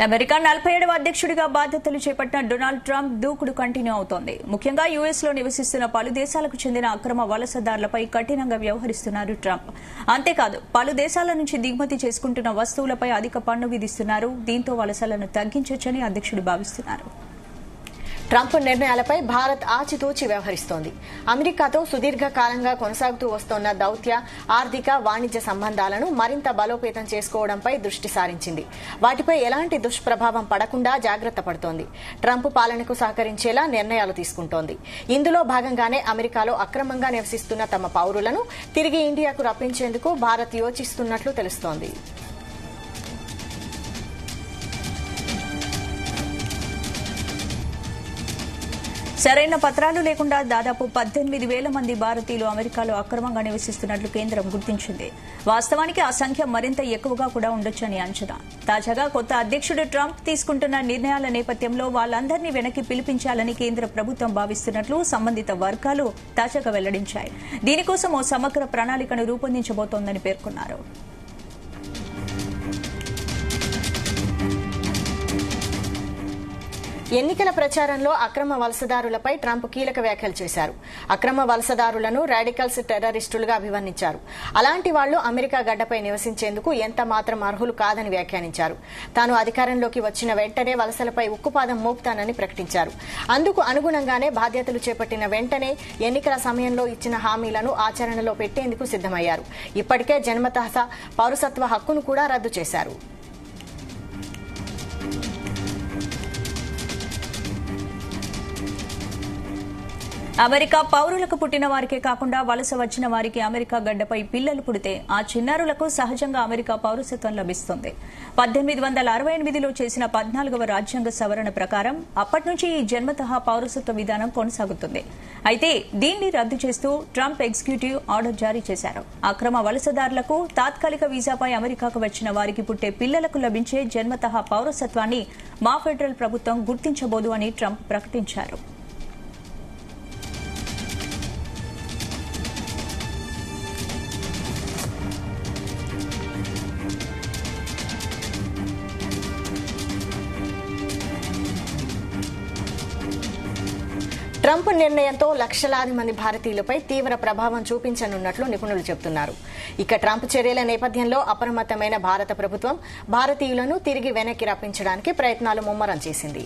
America 47వ అధ్యక్షుడిగా బాధ్యతలు చేపట్టిన డొనాల్డ్ ట్రంప్ దూకుడు కంటిన్యూ అవుతోంది. ముఖ్యంగా యుఎస్ లో నివసిస్తున్న పలు దేశాలకు చెందిన అక్రమ వలసదారులపై కఠినంగా వ్యవహరిస్తున్నారు ట్రంప్. అంతేకాదు పలు దేశాల నుంచి దిగుమతి చేసుకుంటున్న వస్తువులపై అధిక పన్ను విధిస్తున్నారు. దీంతో వలసలను తగ్గించొచ్చని అధ్యక్షుడు భావిస్తున్నారు. ట్రంప్ నిర్ణయాలపై భారత్ ఆచితూచి వ్యవహరిస్తోంది. అమెరికాతో సుదీర్ఘకాలంగా కొనసాగుతూ వస్తోన్న దౌత్య, ఆర్థిక, వాణిజ్య సంబంధాలను మరింత బలోపేతం చేసుకోవడంపై దృష్టి సారించింది. వాటిపై ఎలాంటి దుష్ప్రభావం పడకుండా జాగ్రత్త పడుతోంది. ట్రంప్ పాలనకు సహకరించేలా నిర్ణయాలు తీసుకుంటోంది. ఇందులో భాగంగానే అమెరికాలో అక్రమంగా నివసిస్తున్న తమ పౌరులను తిరిగి ఇండియాకు రప్పించేందుకు భారత్ యోచిస్తున్నట్లు తెలుస్తోంది. సరైన పత్రాలు లేకుండా దాదాపు 18,000 మంది భారతీయులు అమెరికాలో అక్రమంగా నివసిస్తున్నట్లు కేంద్రం గుర్తించింది. వాస్తవానికి ఆ సంఖ్య మరింత ఎక్కువగా కూడా ఉండొచ్చని అంచనా. తాజాగా కొత్త అధ్యక్షుడు ట్రంప్ తీసుకుంటున్న నిర్ణయాల నేపథ్యంలో వాళ్ళందరినీ వెనక్కి పిలిపించాలని కేంద్ర ప్రభుత్వం భావిస్తున్నట్లు సంబంధిత వర్గాలు తాజాగా వెల్లడించాయి. దీనికోసం ఓ సమగ్ర ప్రణాళికను రూపొందించబోతోందని పేర్కొన్నారు. ఎన్నికల ప్రచారంలో అక్రమ వలసదారులపై ట్రంప్ కీలక వ్యాఖ్యలు చేశారు. అక్రమ వలసదారులను రాడికల్స్, టెర్రరిస్టులుగా అభివర్ణించారు. అలాంటి వాళ్లు అమెరికా గడ్డపై నివసించేందుకు ఎంత మాత్రం అర్హులు కాదని వ్యాఖ్యానించారు. తాను అధికారంలోకి వచ్చిన వెంటనే వలసలపై ఉక్కుపాదం మోపుతానని ప్రకటించారు. అందుకు అనుగుణంగానే బాధ్యతలు చేపట్టిన వెంటనే ఎన్నికల సమయంలో ఇచ్చిన హామీలను ఆచరణలో పెట్టేందుకు సిద్దమయ్యారు. ఇప్పటికే జన్మతః పౌరసత్వ హక్కును కూడా రద్దు చేశారు. అమెరికా పౌరులకు పుట్టిన వారికే కాకుండా వలస వచ్చిన వారికి అమెరికా గడ్డపై పిల్లలు పుడితే ఆ చిన్నారులకు సహజంగా అమెరికా పౌరసత్వం లభిస్తుంది. 1868లో చేసిన 14వ రాజ్యాంగ సవరణ ప్రకారం అప్పటి నుంచి ఈ జన్మతః పౌరసత్వ విధానం కొనసాగుతుంది. అయితే దీన్ని రద్దు చేస్తూ ట్రంప్ ఎగ్జిక్యూటివ్ ఆర్డర్ జారీ చేశారు. అక్రమ వలసదారులకు తాత్కాలిక వీసాపై అమెరికాకు వచ్చిన వారికి పుట్టే పిల్లలకు లభించే జన్మతః పౌరసత్వాన్ని మా ఫెడరల్ ప్రభుత్వం గుర్తించబోదు అని ట్రంప్ ప్రకటించారు. ట్రంప్ నిర్ణయంతో లక్షలాది మంది భారతీయులపై తీవ్ర ప్రభావం చూపించనున్నట్లు నిపుణులు చెబుతున్నారు. ఇక ట్రంప్ చర్యల నేపథ్యంలో అప్రమత్తమైన భారత ప్రభుత్వం భారతీయులను తిరిగి వెనక్కి రప్పించడానికి ప్రయత్నాలు ముమ్మరం చేసింది.